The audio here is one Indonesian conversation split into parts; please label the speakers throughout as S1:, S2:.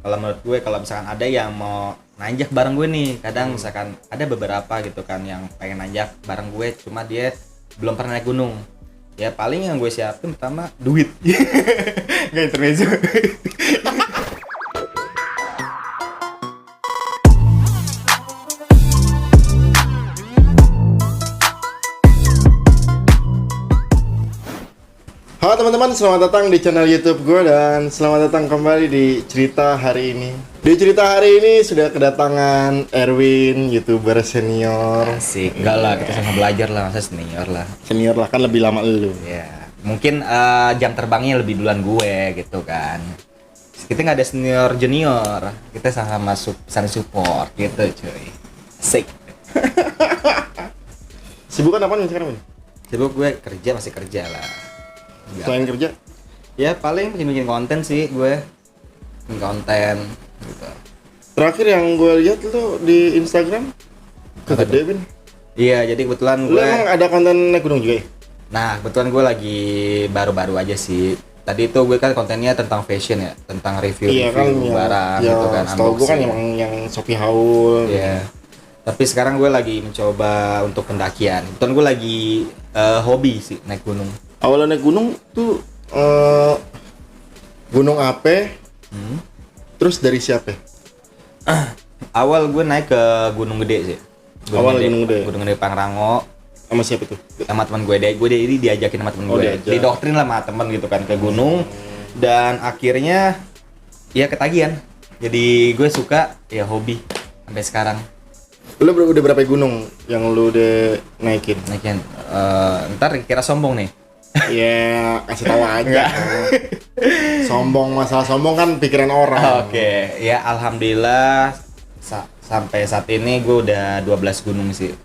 S1: Kalau menurut gue kalau misalkan ada yang mau nanjak bareng gue nih, kadang misalkan ada beberapa gitu kan yang pengen nanjak bareng gue, cuma dia belum pernah naik gunung. Ya paling yang gue siapin pertama duit. Nggak intermezzo.
S2: Halo teman-teman, selamat datang di channel YouTube gue dan selamat datang kembali di cerita hari ini. Di cerita hari ini sudah kedatangan Erwin, YouTuber senior.
S1: Asik, enggak lah, kita sama belajar lah, masa senior lah.
S2: Senior lah, kan lebih lama lu.
S1: Ya, mungkin jam terbangnya lebih duluan gue gitu kan. Kita nggak ada senior junior, kita sama saling support gitu cuy. Asik.
S2: Sibukan apa nih sekarang, Win?
S1: Sibuk gue kerja, masih kerja lah. Enggak.
S2: Selain kerja?
S1: Ya paling bikin konten sih gue. Bikin konten gitu.
S2: Terakhir yang gue lihat lu di Instagram kegede, Win.
S1: Iya, jadi kebetulan
S2: Lu
S1: gue
S2: emang ada konten naik gunung juga ya?
S1: Nah, kebetulan gue lagi baru-baru aja sih. Tadi itu gue kan kontennya tentang fashion ya, tentang review
S2: Iya kan,
S1: barang
S2: ya,
S1: gitu kan.
S2: setahu gue kan yang Shopee Haul.
S1: Iya. Tapi sekarang gue lagi mencoba untuk pendakian. Kebetulan gue lagi hobi sih naik gunung.
S2: Awalnya naik gunung tuh gunung apa? Terus dari siapa?
S1: Awal gue naik ke Gunung Gede sih.
S2: Gunung Gede.
S1: Gunung Gede Pangrango.
S2: Sama siapa tuh?
S1: Sama teman gue ini diajakin sama teman gue.
S2: Diajak.
S1: Didoktrin lah sama teman gitu kan ke gunung. Dan akhirnya ya ketagihan. Jadi gue suka ya hobi sampai sekarang.
S2: Lu udah berapa gunung yang lu udah naikin?
S1: Naikin ntar kira sombong nih.
S2: Ya, kasih tahu aja. Sombong, masalah sombong kan pikiran orang.
S1: Oke, ya alhamdulillah sampai saat ini gue udah 12 gunung sih.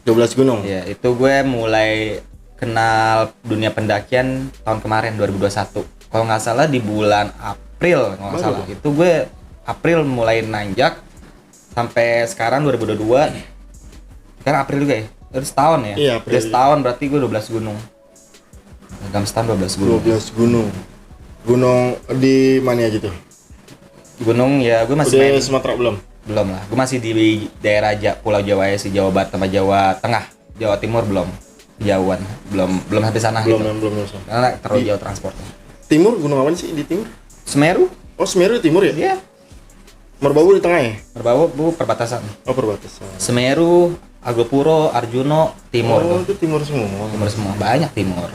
S2: 12 gunung?
S1: Ya, itu gue mulai kenal dunia pendakian tahun kemarin 2021. Kalau nggak salah di bulan April, kalau nggak salah. Itu gue April mulai nanjak sampai sekarang 2022. Kan April juga ya? Udah setahun ya?
S2: Iya, April.
S1: Udah setahun berarti gue 12 gunung. Dalam setahun 12 gunung.
S2: 12 gunung. Gunung di mana aja tuh?
S1: Gunung ya gue masih
S2: Udah
S1: main.
S2: Sumatera belum?
S1: Belum lah, gue masih di daerah Pulau Jawa ya sih, Jawa Barat sama Jawa Tengah. Jawa Timur belum, jauhan, belum sampai sana
S2: Belum,
S1: gitu.
S2: belum.
S1: Karena terlalu jauh transportnya.
S2: Timur gunung apa sih di timur?
S1: Semeru?
S2: Oh, Semeru di timur ya?
S1: Iya.
S2: Merbabu di tengah ya?
S1: Merbabu bu perbatasan.
S2: Oh, perbatasan.
S1: Semeru, Agopuro, Arjuno, Timur
S2: Oh,
S1: tuh.
S2: itu timur semua.
S1: Timur semua, banyak timur.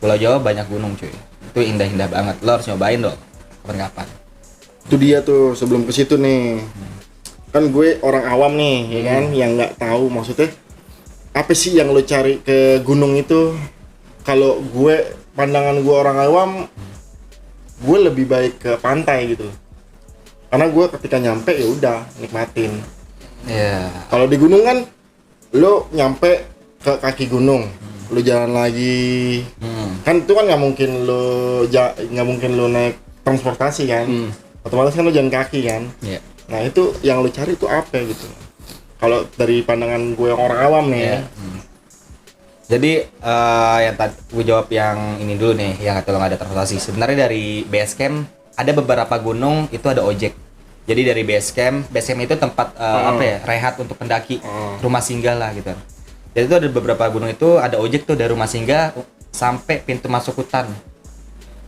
S1: Pulau Jawa banyak gunung cuy. Itu indah-indah banget. Lo harus nyobain dong. Kapan-kapan.
S2: Itu dia tuh sebelum ke situ nih. Kan gue orang awam nih, ya kan, yang nggak tahu maksudnya apa sih yang lo cari ke gunung itu. Kalau gue, pandangan gue orang awam, gue lebih baik ke pantai gitu. Karena gue ketika nyampe ya udah nikmatin.
S1: Iya.
S2: Kalau di gunung kan lo nyampe ke kaki gunung, lo jalan lagi. Kan itu kan nggak mungkin lo naik transportasi kan. Otomatis kan lo jalan kaki kan.
S1: Iya.
S2: Nah itu yang lo cari itu apa gitu? Kalau dari pandangan gue yang orang awam nih,
S1: Iya. Jadi yang tadi gue jawab yang ini dulu nih, yang kata lo nggak ada transportasi. Sebenarnya dari base camp ada beberapa gunung itu ada ojek. Jadi dari base camp itu tempat apa ya, rehat untuk pendaki, rumah singgah lah gitu. Jadi itu ada beberapa gunung itu ada ojek tuh dari rumah singgah sampai pintu masuk hutan.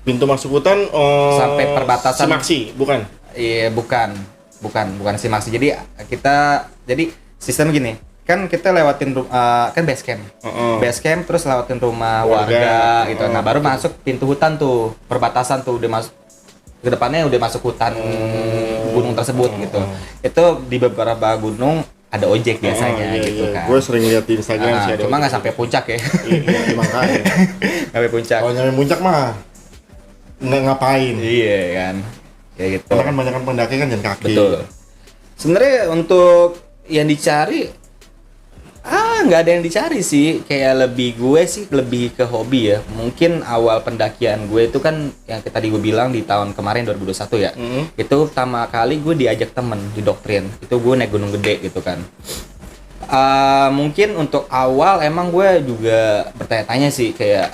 S2: pintu masuk hutan
S1: Sampai perbatasan.
S2: Simaksi, bukan?
S1: Iya, bukan Simaksi. Jadi sistem gini, kan kita lewatin kan base camp. Base camp terus lewatin rumah warga gitu. Nah, baru masuk pintu hutan tuh, perbatasan tuh udah masuk ke depannya udah masuk hutan gunung tersebut gitu. Itu di beberapa gunung ada ojek biasanya gitu kan.
S2: Gue sering lihat di Instagram sih ada.
S1: Cuma nggak sampai puncak ya.
S2: Iya, makanya.
S1: Nggak sampai puncak.
S2: Kalau nyampe puncak mah nggak ngapain.
S1: Iya kan. Kayak gitu.
S2: Karena kan banyak pendaki kan jalan kaki.
S1: Betul. Sebenarnya untuk yang dicari nggak ada yang dicari sih, kayak gue sih lebih ke hobi ya. Mungkin awal pendakian gue itu kan yang tadi gue bilang di tahun kemarin 2021 ya. Itu pertama kali gue diajak temen di doktrin. Itu gue naik Gunung Gede gitu kan. Mungkin untuk awal emang gue juga bertanya-tanya sih kayak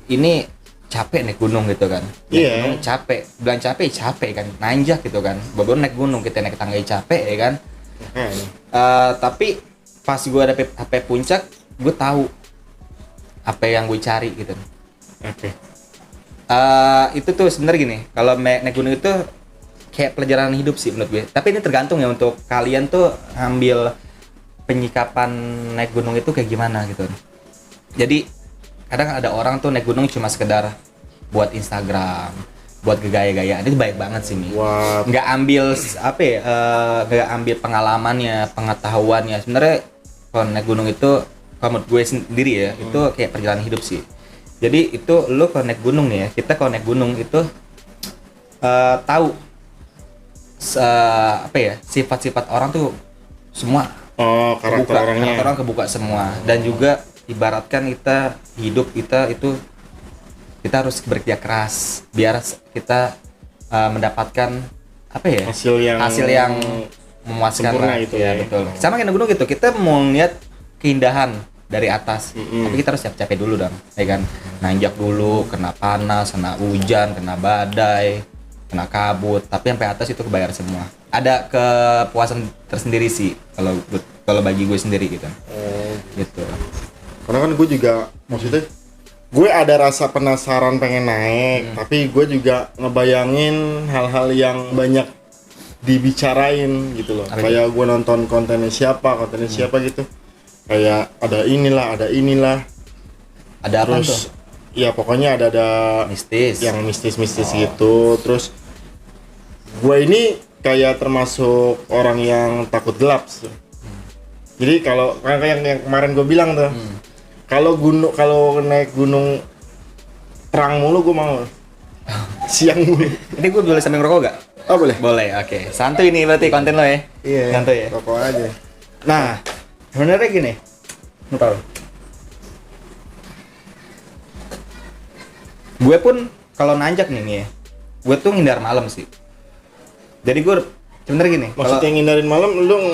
S1: ini capek naik gunung gitu kan.
S2: Iya.
S1: Gunung capek, bilang capek kan, nanjak gitu kan. Baru naik gunung kita naik tangga capek ya kan. Tapi pas gue ada HP puncak, gue tahu apa yang gue cari gitu.
S2: Oke.
S1: Itu tuh sebenarnya gini, kalau naik gunung itu kayak pelajaran hidup sih menurut gue. Tapi ini tergantung ya untuk kalian tuh ambil penyikapan naik gunung itu kayak gimana gitu. Jadi kadang ada orang tuh naik gunung cuma sekedar buat Instagram, buat gaya-gayaan. Itu baik banget sih Mi.
S2: Wow.
S1: Nggak ambil nggak ambil pengalamannya, pengetahuannya. Sebenarnya kalau naik gunung itu, kalau menurut gue sendiri ya, itu kayak perjalanan hidup sih. Jadi itu lo kalau naik gunung nih ya, kita kalau naik gunung itu tahu sifat-sifat orang tuh semua.
S2: Karakter orangnya.
S1: Karakter orang kebuka semua. Dan juga ibaratkan kita hidup kita itu kita harus bekerja keras biar kita mendapatkan hasil yang memuaskan lah
S2: gitu
S1: ya, betul. Sama kayak gunung gitu, kita mau lihat keindahan dari atas, tapi kita harus capek dulu dong, ya kan? Nanjak dulu, kena panas, kena hujan, kena badai, kena kabut, tapi sampai atas itu kebayar semua. Ada kepuasan tersendiri sih kalau bagi gue sendiri gitu. Gitu.
S2: Karena kan gue juga maksudnya gue ada rasa penasaran pengen naik, tapi gue juga ngebayangin hal-hal yang banyak dibicarain gitu loh. Kayak gue nonton kontennya siapa gitu. Kayak ada inilah.
S1: Ada apa
S2: terus,
S1: tuh?
S2: Ya pokoknya ada
S1: mistis.
S2: Yang mistis gitu. Terus gue ini kayak termasuk orang yang takut gelap. Jadi kalau kayak yang kemarin gue bilang tuh, kalau naik gunung terang mulu gue mau. Siang mulu.
S1: Ini gue boleh sambil ngerokok gak?
S2: Oh boleh.
S1: Boleh, oke. Santuy nih berarti konten lo ya.
S2: Iya.
S1: Santuy ya.
S2: Rokok aja.
S1: Nah, sebenarnya gini. Ntar. Gue pun kalau nanjak nih ya, gue tuh ngindar malam sih. Jadi gue sebenarnya gini.
S2: Maksudnya ngindarin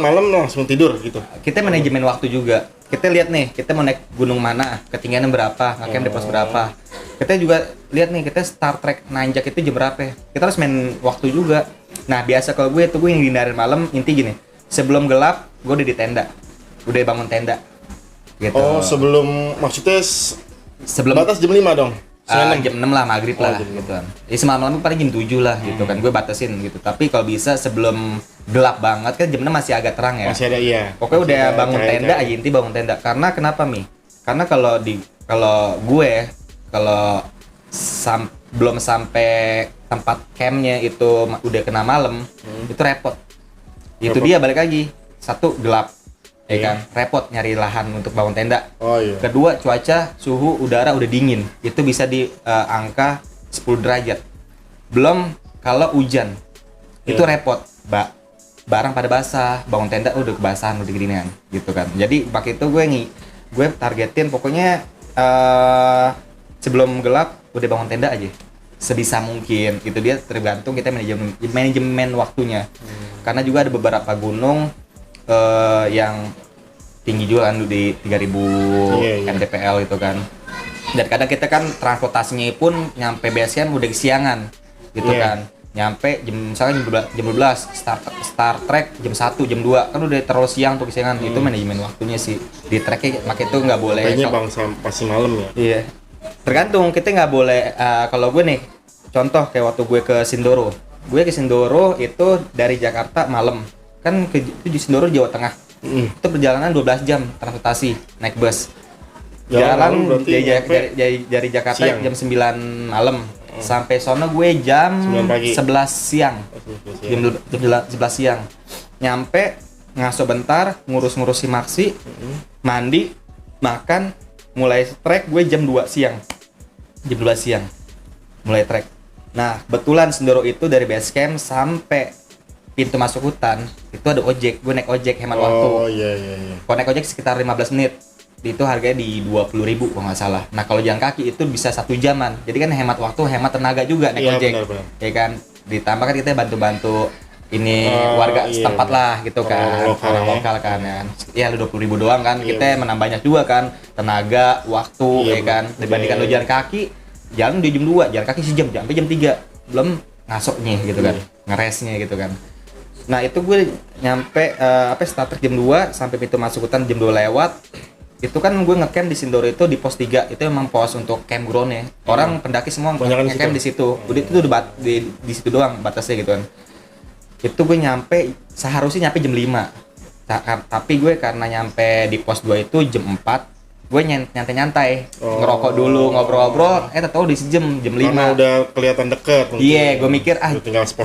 S2: malam langsung tidur gitu.
S1: Kita manajemen waktu juga. Kita lihat nih, kita mau naik gunung mana, ketinggiannya berapa, ngecamp di pos berapa. Kita juga lihat nih, kita start trek nanjak itu jam berapa. Kita harus main waktu juga. Nah, biasa kalau gue yang ngindarin malam, inti gini. Sebelum gelap, gue udah di tenda. Udah bangun tenda. Gitu.
S2: Oh, sebelum maksudnya
S1: sebelum
S2: batas jam 5 dong.
S1: Jam 6 lah, maghrib lah gitu kan. Semalam paling jam 7 lah gitu kan, gue batasin gitu. Tapi kalau bisa sebelum gelap banget kan jam 6 masih agak terang ya.
S2: Masih ada iya.
S1: Pokoknya udah bangun tenda aja, inti bangun tenda. Karena kenapa Mi? Karena kalau gue belum sampai tempat campnya itu udah kena malam, itu repot. Itu dia balik lagi. Satu gelap. Ya kan, repot nyari lahan untuk bangun tenda.
S2: Oh iya.
S1: Kedua, cuaca, suhu udara udah dingin. Itu bisa di angka 10 derajat. Belum kalau hujan. Itu repot, Mbak. Barang pada basah, bangun tenda udah kebasahan, udah ginian gitu kan. Jadi pakai itu gue targetin pokoknya sebelum gelap udah bangun tenda aja. Sebisa mungkin. Itu dia tergantung kita manajemen waktunya. Karena juga ada beberapa gunung yang tinggi juga kan di 3000 mdpl itu kan. Dan kadang kita kan transportasinya pun nyampe base camp udah kesiangan gitu kan. Nyampe misalnya jam 12 start trek jam 1 jam 2 kan udah terlalu siang tuh kesiangan. Itu manajemen waktunya sih di treknya, makanya itu nggak boleh
S2: kayaknya pasti malam ya.
S1: Iya, tergantung. Kita nggak boleh kalau gue nih contoh kayak waktu gue ke Sindoro itu dari Jakarta malam kan itu di Sindoro Jawa Tengah. Itu perjalanan 12 jam transportasi naik bus. Jalan dari Jakarta siang. Jam 9 malam sampai sono gue jam 11 siang. Jam 11 siang. Nyampe ngaso bentar, ngurus-ngurusi maksi, mandi, makan, mulai trek gue jam 2 siang. Jam 12 siang. Mulai trek. Nah, kebetulan Sindoro itu dari base camp sampai pintu masuk hutan itu ada ojek, gue naik ojek hemat waktu.
S2: Oh iya.
S1: Kalau naik ojek sekitar 15 menit, itu harganya di 20.000 kalau nggak salah. Nah kalau jalan kaki itu bisa 1 jaman, jadi kan hemat waktu, hemat tenaga juga naik ojek, benar. Ya kan. Ditambah kan kita bantu-bantu ini warga setempat lah gitu kan, orang lokal kan. Ya lu 20.000 doang kan, kita menambah banyak juga kan, tenaga, waktu, ya kan. Dibandingkan lu jalan kaki, jalan di jam 2, jalan kaki sejam sampai jam 3, belum ngasoknya gitu kan, ngeresnya gitu kan. Nah itu gue nyampe start trek jam 2 sampai pintu masuk hutan jam 2 lewat. Itu kan gue ngecamp di Sindoro itu di pos 3, itu emang pos untuk campground ya. Orang pendaki semua ngecamp di situ. Udah itu di situ doang batasnya gitu kan. Itu gue nyampe seharusnya nyampe jam 5. Tapi gue karena nyampe di pos 2 itu jam 4, gue nyantai-nyantai, ngerokok dulu, ngobrol-ngobrol, tahu di jam 5.
S2: Karena udah kelihatan deket.
S1: Iya, gue mikir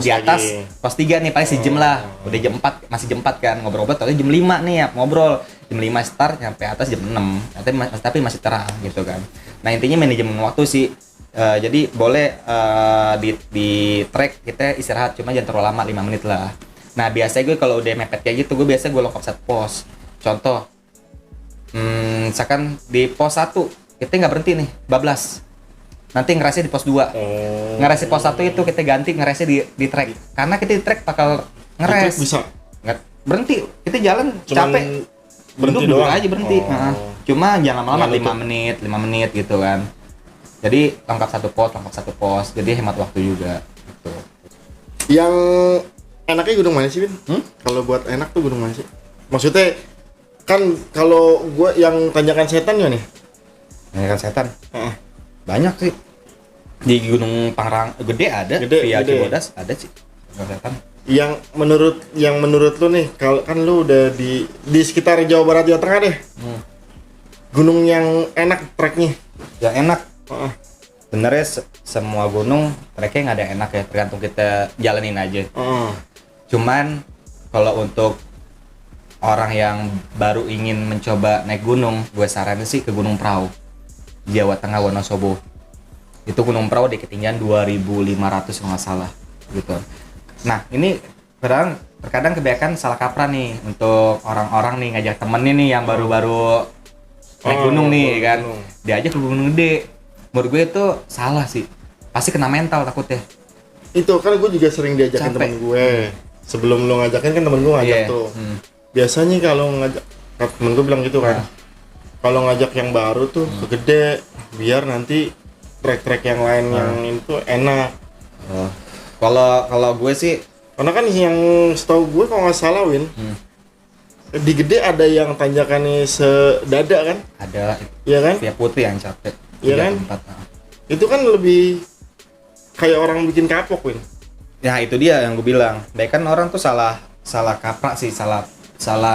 S1: di atas
S2: lagi.
S1: pos 3 nih paling sejam lah. Udah jam 4, masih jam 4 kan, ngobrol-ngobrol, tapi jam 5 nih ya, ngobrol. Jam 5 start, sampai atas jam 6, tapi masih terang gitu kan. Nah intinya manajemen waktu sih, jadi boleh di trek kita istirahat, cuma jangan terlalu lama, 5 menit lah. Nah biasanya gue kalau udah mepet kayak gitu, gue lengkap set pos. Contoh, misalkan di pos 1 kita nggak berhenti nih, bablas. Nanti ngerasnya di pos 2. Ngerasnya pos 1 itu kita ganti ngerasnya di trek. Karena kita di trek bakal ngeres.
S2: Bisa.
S1: Nggak berhenti. Kita jalan
S2: Cuman
S1: capek.
S2: Berhenti
S1: duduk
S2: doang
S1: aja berhenti. Cuma jangan lama-lama 5 menit gitu kan. Jadi lengkap satu pos. Jadi hemat waktu juga gitu.
S2: Yang enaknya gunung mana sih, Bin? Kalau buat enak tuh gunung mana sih? Maksudnya kan kalau gue yang tanjakan setan ya nih.
S1: Tanjakan setan. Banyak sih. Di Gunung Pangrang gede ada, via Cibodas ada sih. Tanjakan setan. Yang menurut lu nih, kalau kan lu udah di sekitar Jawa Barat Jawa Tengah deh. Gunung yang enak treknya. Yang enak. Sebenarnya semua gunung treknya nggak ada yang enak ya, tergantung kita jalanin aja. Cuman kalau untuk orang yang baru ingin mencoba naik gunung, gue saranin sih ke Gunung Prau, Jawa Tengah, Wonosobo. Itu Gunung Prau di ketinggian 2.500 kalau nggak salah gitu. Nah ini terkadang kebanyakan salah kaprah nih untuk orang-orang nih ngajak temennya nih yang baru-baru naik gunung nih kan, diajak ke gunung gede. Menurut gue itu salah sih, pasti kena mental takutnya. Itu kan gue juga sering diajakin temen gue. Sebelum lo ngajakin kan temen gue ngajak tuh. Biasanya kalau ngajak, temen gue bilang gitu kan, kalau ngajak yang baru tuh ke gede, biar nanti trek-trek yang lain yang itu enak. Kalau gue sih, karena kan yang setahu gue kalau nggak salah Win, di gede ada yang tanjakannya sedada kan? Ada. Iya kan? Via Putri yang capek. Iya kan? Itu kan lebih kayak orang bikin kapok Win. Ya itu dia yang gue bilang. Baik kan orang tuh salah kaprah sih, salah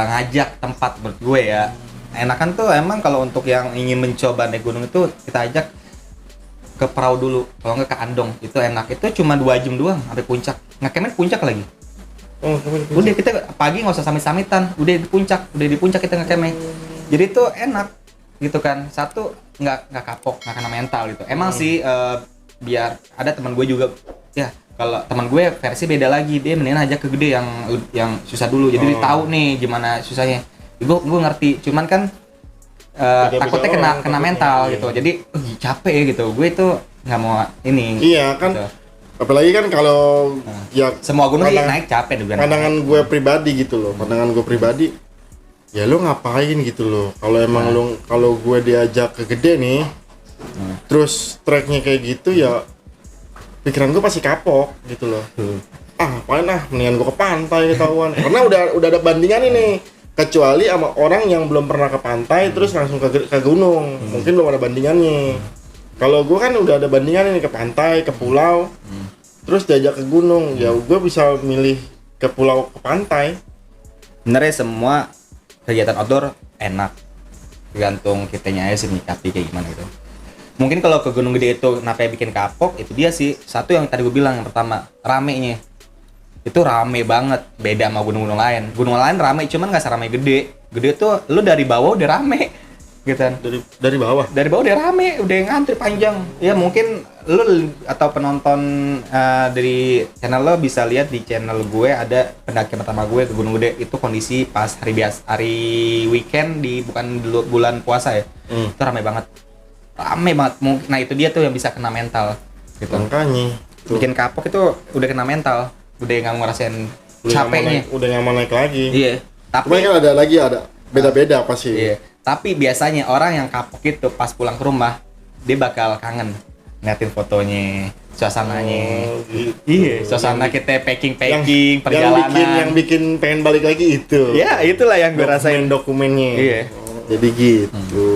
S1: ngajak tempat menurut gue ya. Enakan tuh emang kalau untuk yang ingin mencoba naik gunung itu kita ajak ke Prau dulu, kalau nggak ke Andong, itu enak. Itu cuma 2 jam doang sampai puncak. Ngecampnya puncak lagi. Udah kita pagi nggak usah samit-samitan, udah di puncak kita ngecampnya. Jadi itu enak gitu kan. Satu nggak kapok, nggak kena mental gitu. Emang sih biar ada teman gue juga ya. Kalau teman gue versi beda lagi, dia mendingan aja ke gede yang susah dulu. Jadi dia tahu nih gimana susahnya. Gue ngerti, cuman kan takutnya kena mental gitu. Jadi capek ya gitu. Gue itu nggak mau ini. Iya kan. Gitu. Apalagi kan kalau ya semua gunung naik capek juga. Pandangan gue pribadi gitu loh. Pandangan gue pribadi. Ya lo ngapain gitu loh. Kalau emang kalau gue diajak ke gede nih, terus treknya kayak gitu ya. Pikiran gue pasti kapok gitu loh. Ngapain mendingan gue ke pantai ketahuan. Karena udah ada bandingan ini. Kecuali sama orang yang belum pernah ke pantai terus langsung ke gunung. Mungkin belum ada bandingannya. Kalau gue kan udah ada bandingan ini, ke pantai, ke pulau. Terus diajak ke gunung. Ya gue bisa milih ke pulau, ke pantai. Sebenarnya semua kegiatan outdoor enak. Tergantung kitanya aja sih menyikapi kayak gimana gitu. Mungkin kalau ke gunung gede itu kenapa bikin kapok, itu dia sih. Satu yang tadi gue bilang, yang pertama, ramenya. Itu rame banget, beda sama gunung-gunung lain. Gunung lain rame, cuman nggak seramai gede. Gede tuh lu dari bawah udah rame gitu kan. Dari bawah? Dari bawah udah rame, udah ngantri panjang. Ya mungkin lu atau penonton dari channel lo bisa lihat di channel gue ada pendaki pertama gue ke Gunung Gede. Itu kondisi pas hari weekend bukan bulan puasa ya. Itu rame banget. Nah itu dia tuh yang bisa kena mental gitu. Makanya bikin kapok itu udah kena mental, udah nggak ngerasain capeknya, udah nggak mau naik lagi. Iya, tapi kan ada beda-beda pasti. Iya, tapi biasanya orang yang kapok itu pas pulang ke rumah dia bakal kangen ngeliatin fotonya, suasananya.
S2: gitu.
S1: Iya, suasana kita packing perjalanan.
S2: Yang bikin pengen balik lagi itu.
S1: Ya, itulah yang gue rasain.
S2: Dokumennya.
S1: Iya.
S2: Jadi gitu.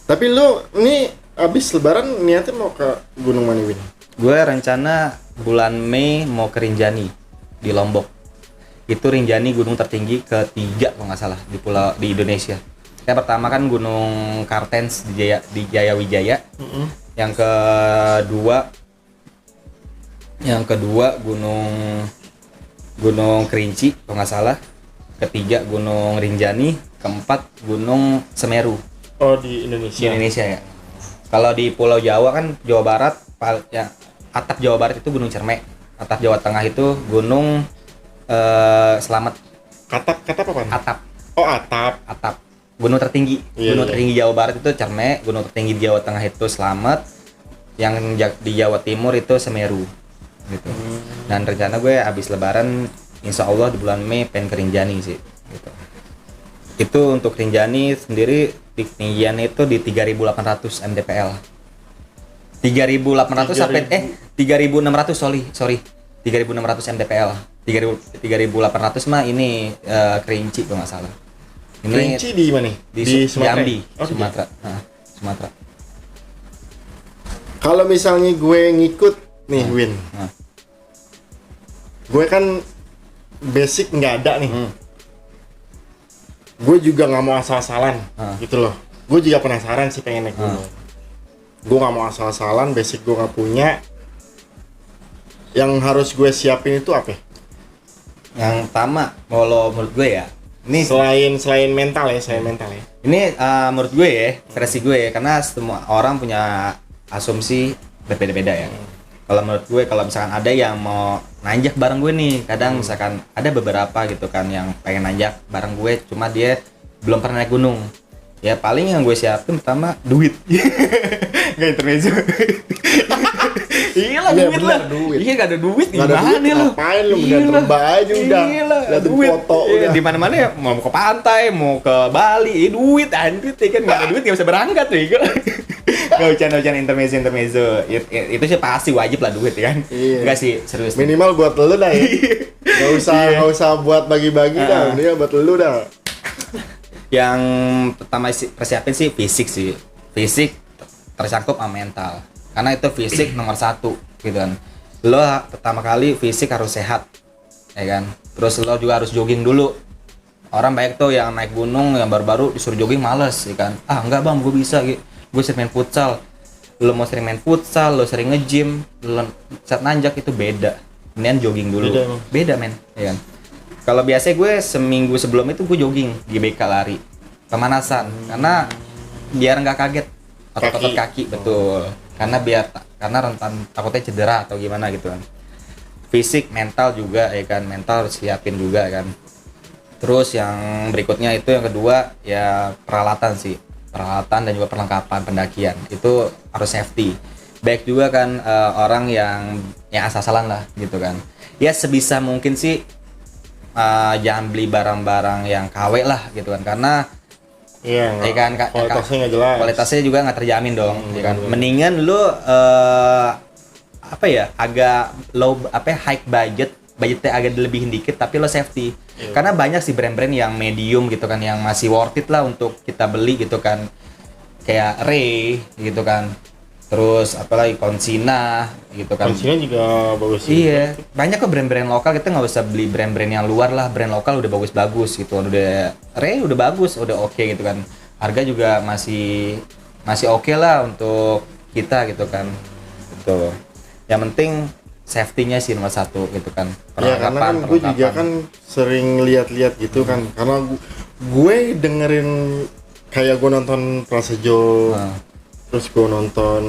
S2: Tapi lu ini abis lebaran niatnya mau ke Gunung mana, Win?
S1: Gue rencana bulan Mei mau ke Rinjani di Lombok. Itu Rinjani gunung tertinggi ketiga kalau nggak salah di Indonesia. Yang pertama kan Gunung Kartens di Jaya Wijaya. Yang kedua Gunung Kerinci kalau nggak salah. Ketiga Gunung Rinjani. Keempat Gunung Semeru.
S2: Oh, di Indonesia.
S1: Di Indonesia ya. Kalau di Pulau Jawa kan Jawa Barat ya, atap Jawa Barat itu Gunung Cermek. Atap Jawa Tengah itu Gunung Selamet.
S2: Katap apa?
S1: Atap.
S2: Oh, atap.
S1: Gunung tertinggi.
S2: Iya,
S1: Gunung
S2: iya.
S1: tertinggi Jawa Barat itu Cermek, gunung tertinggi di Jawa Tengah itu Slamet, yang di Jawa Timur itu Semeru. Gitu. Dan rencana gue habis lebaran insya Allah di bulan Mei pengen ke Rinjani sih gitu. Itu untuk Rinjani sendiri ketinggiannya itu di 3.800 mdpl. 3.800 sampai 3.600 sorry. 3.600 mdpl. 3.800 mah ini Kerinci kalau nggak salah. Ini
S2: Kerinci di mana?
S1: Di
S2: Sumatera.
S1: Jambi,
S2: Oh,
S1: Sumatera. Sumatera.
S2: Kalau misalnya gue ngikut nih, Win. Gue kan basic nggak ada nih. Gue juga nggak mau asal-asalan, gitu loh. Gue juga penasaran sih pengen naik gunung. Gue nggak mau asal-asalan, basic gue nggak punya. Yang harus gue siapin itu apa?
S1: Yang pertama, kalau menurut gue ya, ini
S2: selain mental ya.
S1: Ini menurut gue ya, versi gue ya, karena semua orang punya asumsi berbeda-beda ya. Kalau menurut gue, kalau misalkan ada yang mau nanjak bareng gue nih, kadang misalkan ada beberapa gitu kan yang pengen nanjak bareng gue, cuma dia belum pernah naik gunung. Ya paling yang gue siapin pertama duit. Nggak intermezzo. Iya lah, duit lah. Iya, nggak ada duit gimana nih lu?
S2: Ngapain lu udah terbang aja udah. Liatin foto udah.
S1: Di mana-mana ya, mau ke pantai, mau ke Bali, duit anjir kan, nggak ada duit nggak bisa berangkat tuh. Nggak hujan intermezzo. Itu sih pasti wajib lah duit kan. Enggak sih, serius.
S2: Minimal buat lu dah ya. Nggak usah buat bagi-bagi dah. Dia buat lu dah.
S1: Yang pertama persiapin sih fisik sih. Fisik tercakup sama mental. Karena itu fisik nomor satu gitu kan. Lo pertama kali fisik harus sehat, ya kan. Terus lo juga harus jogging dulu. Orang banyak tuh yang naik gunung yang baru-baru disuruh jogging males, ya kan. Ah enggak bang, gue bisa gitu. Gue sering main futsal. Lo mau sering main futsal, lo sering nge-gym, lo saat nanjak itu beda. Kemudian jogging dulu. Beda men, ya kan. Kalau biasa gue seminggu sebelum itu gue jogging GBK lari pemanasan karena biar nggak kaget otot kaki betul. Karena rentan takutnya cedera atau gimana gitu kan. Fisik, mental juga ya kan, mental harus siapin juga kan. Terus yang berikutnya itu yang kedua ya peralatan dan juga perlengkapan pendakian itu harus safety. Baik juga kan orang yang asal-asalan lah gitu kan. Ya sebisa mungkin sih jangan beli barang-barang yang KW lah gitu kan, karena
S2: kualitasnya nggak jelas.
S1: Kualitasnya juga nggak terjamin dong, ya kan. Mendingan lu agak low high budgetnya agak lebihin dikit tapi lo safety. Karena banyak sih brand-brand yang medium gitu kan yang masih worth it lah untuk kita beli gitu kan, kayak Ray gitu kan. Terus apalagi Konsina gitu kan.
S2: Konsina juga bagus.
S1: Iya, banyak kok brand-brand lokal, kita nggak usah beli brand-brand yang luar lah, brand lokal udah bagus-bagus gitu, udah udah bagus, udah oke gitu kan. Harga juga masih oke lah untuk kita gitu kan. Gitu. Yang penting safety-nya sih nomor satu gitu kan.
S2: Ya karena kan gue juga kan sering lihat-lihat gitu kan, karena gue dengerin kayak gue nonton Prasejo. Terus gue nonton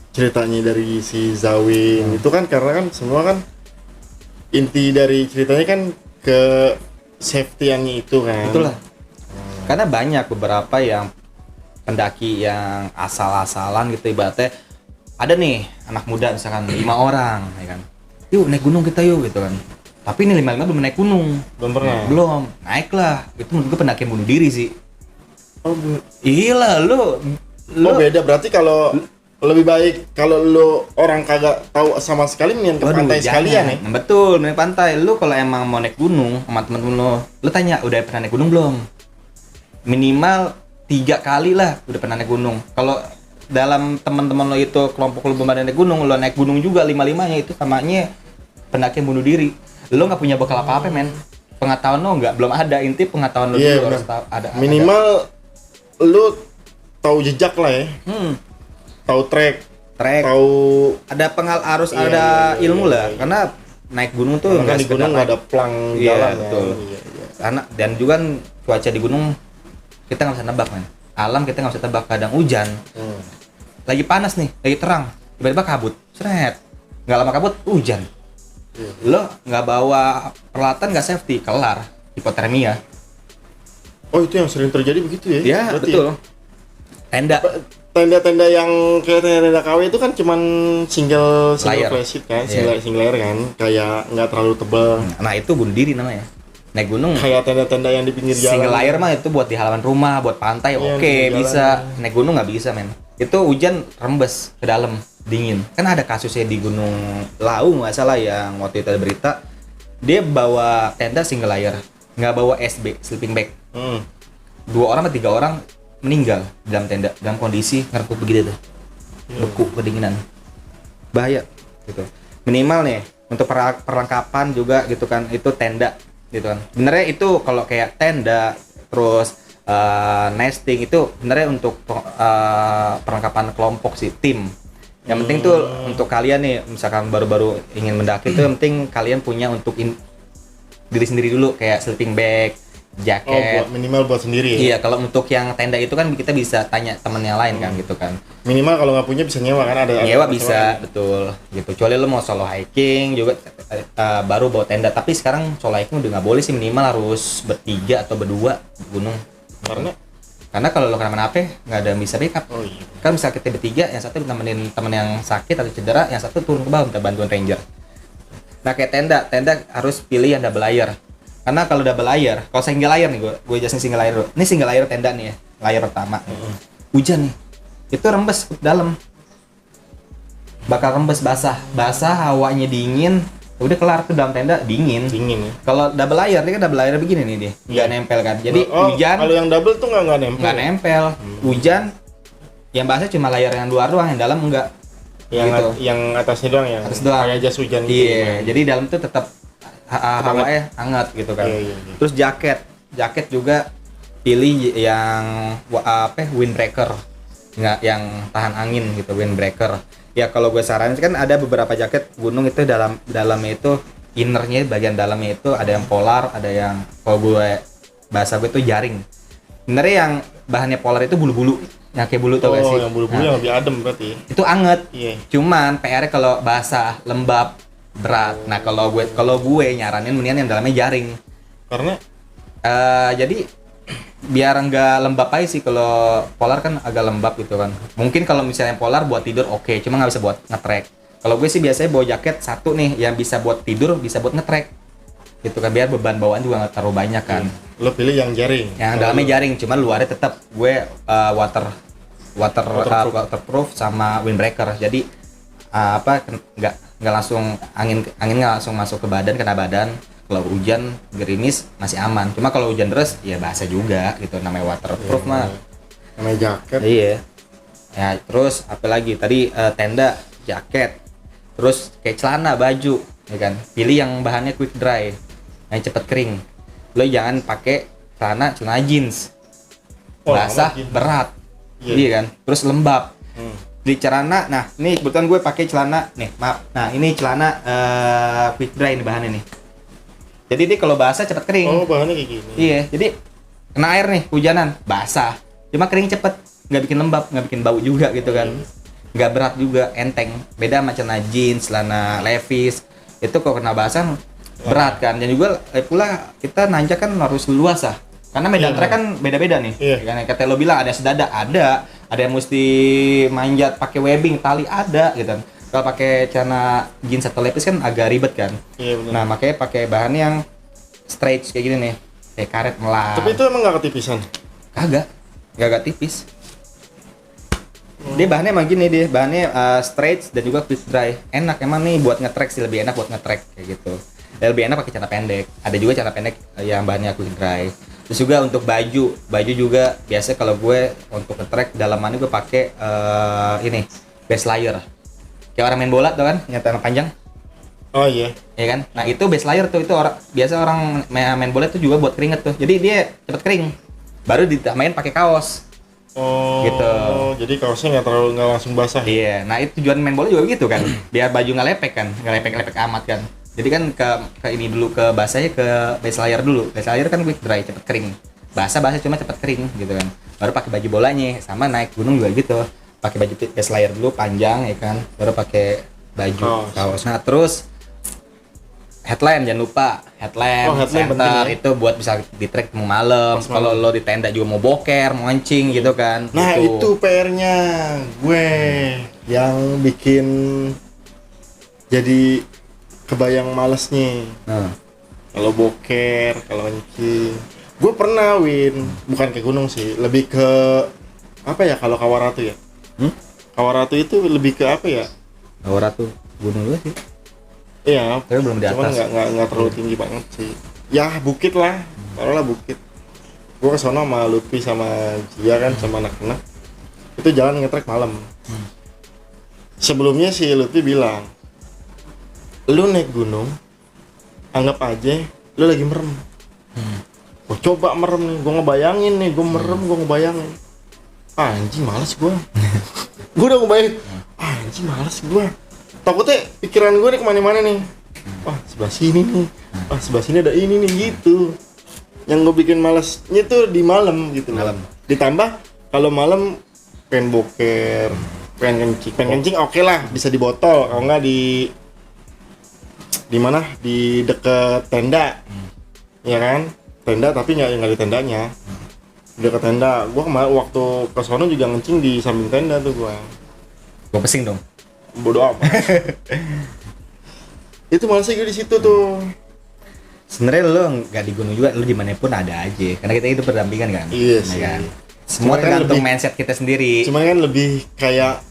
S2: ceritanya dari si Zawin itu kan, karena kan semua kan inti dari ceritanya kan ke safety-nya itu kan.
S1: Itulah. Karena banyak beberapa yang pendaki yang asal-asalan gitu, ibaratnya ada nih anak muda misalkan 5 orang ya kan. Yuk naik gunung kita yuk gitu kan. Tapi ini 5 belum naik gunung.
S2: Belum pernah.
S1: Belum. Naiklah. Itu menurut gue pendakian bunuh diri sih.
S2: Oh,
S1: iya lah, lu
S2: beda berarti kalau lebih baik kalau lu orang kagak tahu sama sekali mendingan ke pantai sekalian ya.
S1: Betul, naik pantai. Lu kalau emang mau naik gunung sama temen-temen lu tanya udah pernah naik gunung belum? Minimal 3 kali lah udah pernah naik gunung. Kalau dalam teman-teman lo itu kelompok lu belum ada naik gunung, lo naik gunung juga 5-5-nya itu samanya pendaki yang bunuh diri. Lo nggak punya bekal apa-apa men. Pengetahuan lo belum ada, inti pengetahuan lo dulu harus tahu ada.
S2: Minimal lu tahu jejak lah ya. Tahu trek, tahu
S1: ada harus ada ilmu lah, karena naik gunung tuh
S2: nggak di gunung nggak ada plang jalan
S1: betul. Karena dan juga cuaca di gunung kita nggak bisa nebak man, alam kita nggak bisa tebak, kadang hujan, lagi panas nih, lagi terang, tiba-tiba kabut, seret, nggak lama kabut hujan, lo nggak bawa peralatan nggak safety, kelar hipotermia.
S2: Oh itu yang sering terjadi begitu ya?
S1: Iya betul.
S2: Tenda-tenda yang kayak tenda-tenda KW itu kan cuman single flat sheet kan, single layer kan, kayak nggak terlalu tebal.
S1: Nah itu bunuh diri namanya. Naik gunung
S2: kayak tenda-tenda yang di pinggir jalan.
S1: Single layer mah itu buat di halaman rumah, buat pantai bisa. Naik gunung nggak bisa men. Itu hujan rembes ke dalam, dingin. Kan ada kasusnya di Gunung Lau nggak salah yang waktu itu ada berita. Dia bawa tenda single layer, nggak bawa SB, sleeping bag. 2 orang atau 3 orang meninggal dalam tenda dalam kondisi ngerkuk begitu tuh, beku kedinginan, bahaya gitu. Minimal nih untuk perlengkapan juga gitu kan, itu tenda gitu kan. Sebenarnya itu kalau kayak tenda terus nesting itu sebenarnya untuk perlengkapan kelompok sih, tim. Yang penting tuh untuk kalian nih misalkan baru-baru ingin mendaki tuh yang penting kalian punya untuk diri sendiri dulu kayak sleeping bag, jaket.
S2: Minimal buat sendiri ya?
S1: Iya, kalau untuk yang tenda itu kan kita bisa tanya temen yang lain kan gitu kan.
S2: Minimal kalau nggak punya bisa nyewa kan, ada
S1: nyewa bisa, betul gitu. Kecuali lo mau solo hiking juga baru bawa tenda. Tapi sekarang solo hiking udah nggak boleh sih, minimal harus bertiga atau berdua gunung. Karena kalau lo kenapa-napa nggak ada yang bisa backup. Kan misal kita bertiga, yang satu nemenin temen yang sakit atau cedera, yang satu turun ke bawah minta bantuan ranger. Nah kayak tenda harus pilih yang double layer. Karena kalau double layer, kalau single layer nih, gue jelasin single layer dulu. Ini single layer tenda nih ya, layer pertama. Hujan nih, itu rembes ke dalam, bakal rembes basah, hawanya dingin, udah kelar tuh dalam tenda dingin ya. Kalau double layer, dia kan double layer begini nih dia, nggak nempel kan. Jadi hujan.
S2: Kalau yang double tuh nggak nempel.
S1: Nggak nempel. Hujan, yang basah cuma layer yang luar doang, yang dalam enggak.
S2: Yang atasnya doang ya.
S1: Atas doang.
S2: Kayak jas hujan.
S1: Iya, jadi dalam tuh tetap hawanya hangat gitu kan.
S2: Iya.
S1: Terus jaket juga pilih yang windbreaker, nggak yang tahan angin gitu, windbreaker. Ya kalau gue saranin kan ada beberapa jaket gunung itu dalamnya itu innernya, bagian dalamnya itu ada yang polar, ada yang kalau gue bahasa gue itu jaring. Sebenarnya yang bahannya polar itu bulu-bulu, yang kayak bulu tau gak sih?
S2: Yang bulu-bulu yang lebih adem berarti.
S1: Itu anget.
S2: Iya.
S1: Cuman PR-nya kalau basah, lembab, berat. Nah kalau gue nyaranin mendingan yang dalamnya jaring.
S2: Karena
S1: jadi biar nggak lembab aja sih. Kalau polar kan agak lembab gitu kan. Mungkin kalau misalnya polar buat tidur oke, cuma nggak bisa buat nge-trek. Kalau gue sih biasanya bawa jaket satu nih yang bisa buat tidur, bisa buat nge-trek gitu kan, biar beban bawaan juga nggak terlalu banyak kan.
S2: Lo pilih yang jaring.
S1: Yang dalamnya jaring, cuman luarnya tetap gue waterproof sama windbreaker. Jadi nggak langsung angin nggak langsung masuk ke badan, kena badan. Kalau hujan gerimis masih aman. Cuma kalau hujan deras ya basah juga gitu, namanya waterproof mah.
S2: Namanya jaket.
S1: Iya. Ya terus apalagi tadi tenda, jaket, terus kayak celana, baju, ya kan. Pilih yang bahannya quick dry, yang cepet kering. Lo jangan pakai celana jeans. Basah, berat. Iya kan. Terus lembab. Di celana, nah ini kebetulan gue pakai celana nih, maaf. Nah ini celana quick dry ini bahannya nih. Jadi dia kalau basah cepet kering.
S2: Oh bahannya kayak gini.
S1: Iya, jadi kena air nih, hujanan, basah. Cuma kering cepet, nggak bikin lembab, nggak bikin bau juga gitu kan. Nggak berat juga, enteng. Beda sama celana jeans, celana levi's. Itu kalau kena basah berat kan. Dan juga pula kita nanjak kan harus luas. Karena medan trek kan beda-beda nih. Kan kata lo bilang ada sedada, ada yang mesti manjat pakai webbing, tali ada gitu kan. Kalau pakai celana jeans atau levis kan agak ribet kan.
S2: Iya benar.
S1: Nah, makanya pakai bahan yang stretch kayak gini nih. Kayak karet melar.
S2: Tapi itu emang enggak ketipisan?
S1: Kagak tipis. Dia bahannya emang gini, dia bahannya straight dan juga quick dry. Enak emang nih buat nge-track sih, lebih enak buat nge-track kayak gitu. Dan lebih enak pakai celana pendek. Ada juga celana pendek yang bahannya quick dry. Terus juga untuk baju juga biasa kalau gue untuk nge-track dalamannya gue pakai ini base layer. Kayak orang main bola tuh kan, yang tangan panjang.
S2: Oh iya.
S1: Iya kan? Nah, itu base layer tuh, itu biasa orang main bola tuh juga buat keringet tuh. Jadi dia cepet kering. Baru ditambahin pakai kaos.
S2: Oh.
S1: Gitu.
S2: Jadi kaosnya nggak langsung basah.
S1: Iya. Nah, itu tujuan main bola juga gitu kan. Biar baju nggak lepek kan, nggak lepek-lepek amat kan. Jadi kan ke ini dulu, ke basahnya ke base layer dulu. Base layer kan quick dry, cepet kering. Basah cuma cepet kering gitu kan. Baru pakai baju bolanya, sama naik gunung juga gitu. Pakai baju base layer dulu panjang ya kan. Baru pakai baju kaos. Nah, terus headlamp jangan lupa, headlamp center ya? Itu buat bisa di track mau malam. Kalau lo di tenda juga mau boker, mau mancing gitu kan.
S2: Nah
S1: gitu.
S2: itu PR-nya gue yang bikin jadi kebayang malesnya. Kalau boker, kalau mancing. Gue pernah bukan ke gunung sih, lebih ke apa ya kalau Kawaratu ya? Kawaratu itu lebih ke apa ya?
S1: Kawaratu gunung juga sih.
S2: Iya,
S1: tapi belum di atas.
S2: Cuman nggak terlalu tinggi banget sih. Ya bukit lah, taruhlah bukit. Gua kesana sama Lutfi sama Jia kan, sama anak-anak. Itu jalan ngetrek malam. Sebelumnya si Lutfi bilang, lu naik gunung, anggap aja lu lagi merem. Gua coba merem nih, gua ngebayangin nih, gua ngebayangin. Anjing males gua. Gua udah ngebayangin, anjing males gua. Takutnya pikiran gue nih kemana-mana nih. Wah sebelah sini nih, wah sebelah sini ada ini nih gitu. Yang gue bikin malesnya tuh di malam gitu. Malam. Ditambah kalau malam pengen boker, pengen kencing oke lah, bisa di botol. Kalau nggak di mana? Di deket tenda, ya kan? Tenda tapi nggak di tendanya. Di deket tenda. Gue kemarin waktu ke sono juga ngencing di samping tenda tuh gue.
S1: Gue pesing dong.
S2: Bodoh amat. Itu malasnya gue di situ tuh.
S1: Sebenarnya lo nggak di gunung juga, lo dimanapun ada aja. Karena kita itu berdampingan kan.
S2: Iya sih.
S1: Kan? Semua tergantung mindset kita sendiri.
S2: Cuma kan lebih kayak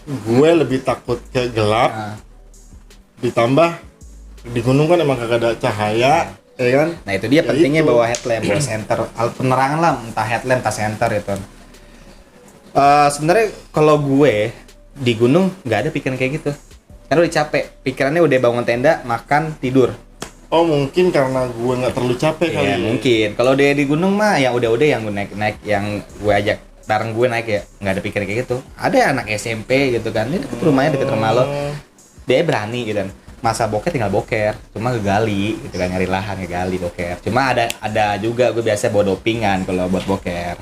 S2: gue lebih takut ke gelap. Ditambah di gunung kan emang kagak ada cahaya, ya kan?
S1: Nah itu dia ya pentingnya itu. Bawa headlamp, bawa center, alat penerangan lah, entah headlamp, entah center itu. Sebenarnya kalau gue di gunung nggak ada pikiran kayak gitu, karena udah capek, pikirannya udah bangun tenda, makan, tidur.
S2: Oh mungkin karena gue nggak terlalu capek kali.
S1: Ya mungkin. Kalau dia di gunung mah yang udah yang gue naik yang gue ajak bareng gue naik ya nggak ada pikiran kayak gitu. Ada anak SMP gitu kan, ini deket rumahnya deket rumah lo, dia berani gitu kan. Masa boker tinggal boker, cuma ngegali gitu kan, nyari lahan ngegali boker. Cuma ada juga gue biasa bawa dopingan kalau buat boker,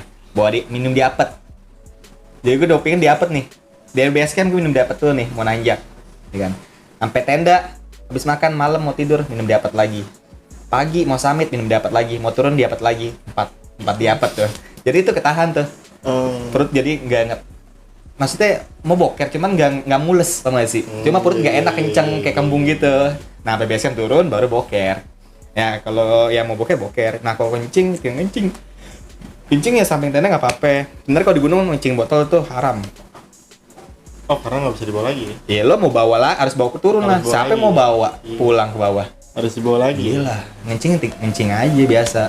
S1: minum di apet. Jadi gue dopingan di apet nih. Dari base camp gue minum dapat tuh nih, mau nanjak, ya kan? Sampai tenda, habis makan malam mau tidur minum dapat lagi. Pagi mau summit minum dapat lagi, mau turun dapat lagi, 4 dapat tuh. Jadi itu ketahan tuh. Perut jadi nggak maksudnya mau boker cuman nggak mules tau gak sih? Cuma perut nggak enak kenceng kayak kembung gitu. Nah sampai base camp turun baru boker. Ya kalau yang mau boker. Nah kalau kencing ya samping tenda nggak apa-apa. Bener kalau di gunung kencing botol tuh haram.
S2: Oh karena nggak bisa dibawa lagi?
S1: Iya lo mau bawa lah, harus bawa ke turun lah. Siapa mau bawa pulang ke bawah?
S2: Harus dibawa lagi.
S1: Gila, ngencing aja biasa.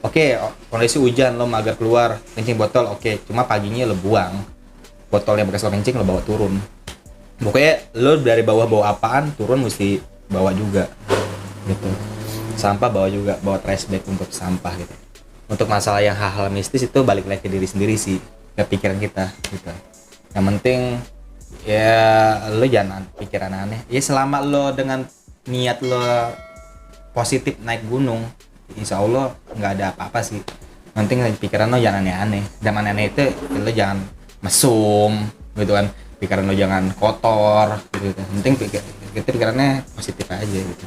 S1: Oke, kondisi hujan lo mager keluar, kencing botol oke. Cuma paginya lo buang botolnya bekas lo kencing lo bawa turun. Pokoknya lo dari bawah bawa apaan, turun mesti bawa juga. Gitu. Sampah bawa juga, bawa trash bag untuk sampah gitu. Untuk masalah yang hal-hal mistis itu balik lagi ke diri sendiri sih, ke pikiran kita gitu. Yang penting ya lo jangan pikiran aneh ya, selama lo dengan niat lo positif naik gunung, insya Allah nggak ada apa-apa sih. Penting pikiran lo jangan aneh-aneh, dan aneh-aneh itu lo jangan mesum gitu kan, pikiran lo jangan kotor gitu. Penting pikirannya positif aja gitu,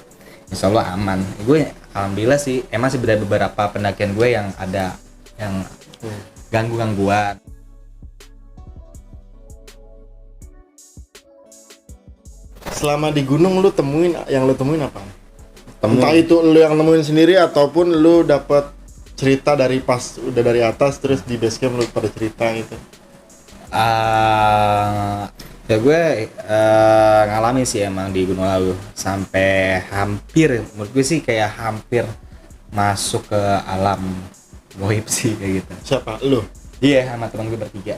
S1: insya Allah aman. Gue alhamdulillah sih emang sih ada beberapa pendakian gue yang ada yang gangguan.
S2: Selama di gunung lu temuin apa? Entah itu lu yang nemuin sendiri ataupun lu dapat cerita dari pas udah dari atas terus di base camp lu pada cerita gitu.
S1: Ya gue ngalamin sih emang di Gunung Lawu sampai hampir, menurut gue sih kayak hampir masuk ke alam goib sih kayak gitu.
S2: Siapa? Lu?
S1: Iya, sama teman gue bertiga.